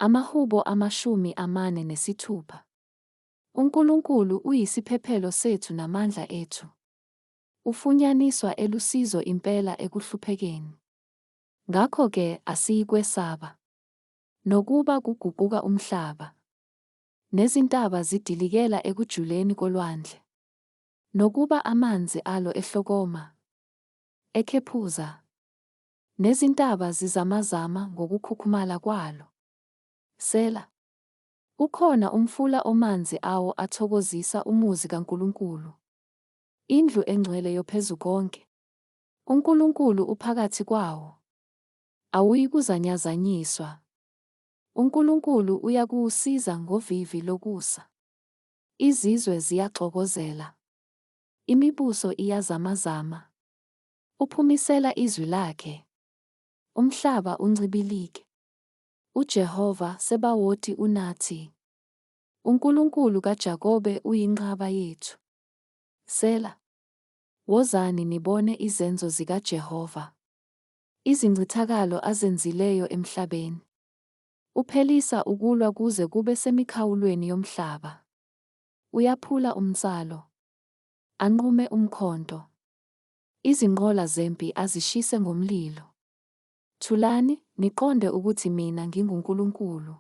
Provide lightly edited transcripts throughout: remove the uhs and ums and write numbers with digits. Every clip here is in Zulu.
Amahubo 46. uNkulunkulu uyisiphephelo sethu namandla ethu. Ufunyaniswa elusizo impela ekuhluphekeni. Ngakho-ke asiyikwesaba. Nokuba kuguquka umhlaba, nezintaba zidilikela ekujuleni kolwandle, nokuba amanzi alo ehlokoma, ekhephuza, nezintaba zizamazama ngokukhukhumala kwalo. Sela. Ukhona umfula omanzi awo athokozisa umuzi kaNkulunkulu, indlu engcwele yoPhezukonke. uNkulunkulu uphakathi kwawo. Awuyikuzanyazanyiswa. uNkulunkulu uyakuwusiza ngovivi lokusa. Izizwe ziyaxokozela. Imibuso iyazamazama. Uphumisela izwi lakhe. Umhlaba uncibilike. uJehova Sebawothi unathi. uNkulunkulu kaJakobe uyinqaba yethu. Sela. Wozani nibone izenzo zikaJehova, izincithakalo azenzileyo emhlabeni. Uphelisa ukulwa kuze kube semikhawulweni yomhlaba. Uyaphula umnsalo, anqume umkhonto. Izinqola zempi azishise ngomlilo. Thulani, niqonde ukuthi mina nginguNkulunkulu.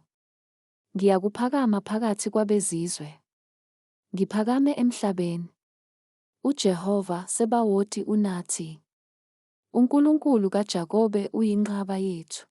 Ngiyakuphakama phakathi kwabezizwe. Ngiphakame emhlabeni. uJehova Sebawothi unathi. uNkulunkulu kaJakobe uyinqaba yethu.